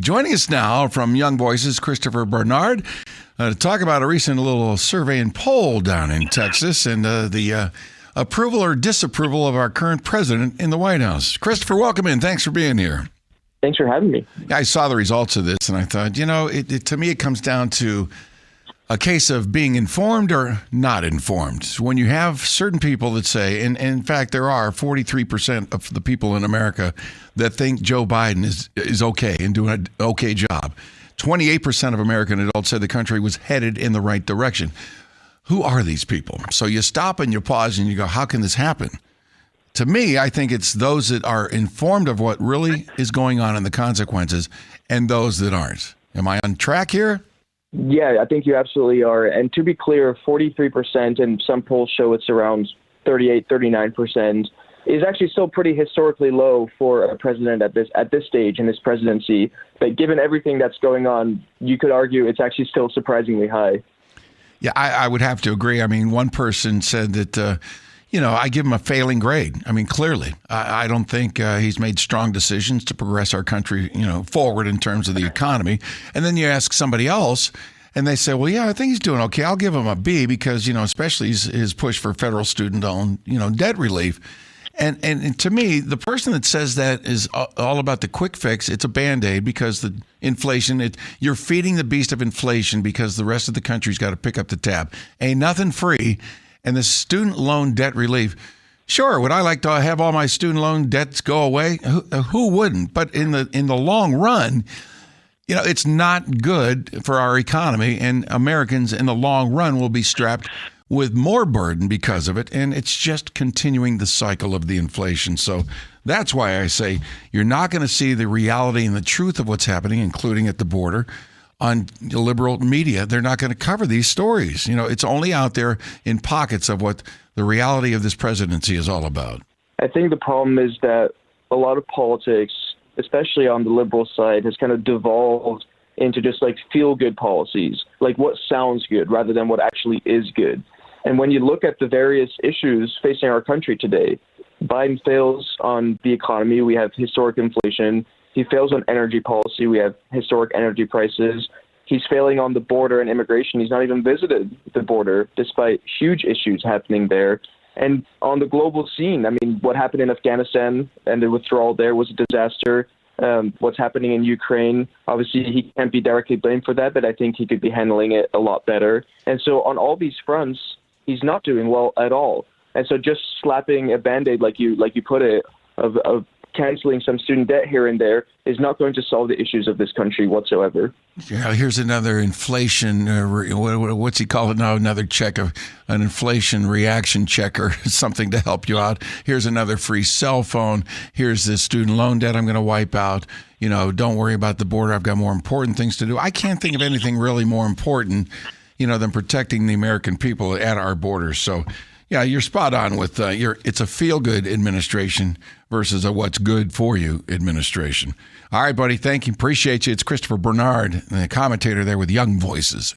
Joining us now from Young Voices, Christopher Barnard, to talk about a recent little survey and poll down in Texas and the approval or disapproval of our current president in the White House. Christopher, welcome in. Thanks for being here. Thanks for having me. I saw the results of this and I thought, to me it comes down to a case of being informed or not informed. When you have certain people that say, and in fact there are 43% of the people in America that think Joe Biden is okay and doing an okay job. 28% of American adults said the country was headed in the right direction. Who are these people? So you stop and you pause and you go, how can this happen? To me, I think it's those that are informed of what really is going on and the consequences and those that aren't. Am I on track here? Yeah, I think you absolutely are. And to be clear, 43%, and some polls show it's around 38, 39%, is actually still pretty historically low for a president at this stage in his presidency. But given everything that's going on, you could argue it's actually still surprisingly high. Yeah, I would have to agree. I mean, one person said that, I give him a failing grade. I mean, clearly, I don't think he's made strong decisions to progress our country, forward in terms of the economy. And then you ask somebody else and they say, well, yeah, I think he's doing okay. I'll give him a B because, especially his push for federal student loan, debt relief. And to me, the person that says that is all about the quick fix. It's a Band-Aid because the inflation, you're feeding the beast of inflation because the rest of the country's got to pick up the tab. Ain't nothing free. And the student loan debt relief, sure, would I like to have all my student loan debts go away? Who wouldn't? But in the long run, it's not good for our economy, and Americans in the long run will be strapped with more burden because of it, and it's just continuing the cycle of the inflation. So that's why I say you're not going to see the reality and the truth of what's happening, including at the border, on liberal media. They're not going to cover these stories. It's only out there in pockets of what the reality of this presidency is all about. I think the problem is that a lot of politics, especially on the liberal side, has kind of devolved into just like feel-good policies, like what sounds good rather than what actually is good. And when you look at the various issues facing our country today, Biden fails on the economy. We have historic inflation. He fails on energy policy. We have historic energy prices. He's failing on the border and immigration. He's not even visited the border, despite huge issues happening there. And on the global scene, I mean, what happened in Afghanistan and the withdrawal there was a disaster. What's happening in Ukraine, obviously he can't be directly blamed for that, but I think he could be handling it a lot better. And so on all these fronts, he's not doing well at all. And so just slapping a Band-Aid, like you put it, of canceling some student debt here and there is not going to solve the issues of this country whatsoever. Yeah, here's another inflation, what's he call it now? Another check of an inflation reaction checker, something to help you out. Here's another free cell phone. Here's the student loan debt I'm going to wipe out. Don't worry about the border. I've got more important things to do. I can't think of anything really more important, than protecting the American people at our borders. So, yeah, you're spot on with it's a feel-good administration versus a what's good for you administration. All right, buddy. Thank you. Appreciate you. It's Christopher Barnard, the commentator there with Young Voices.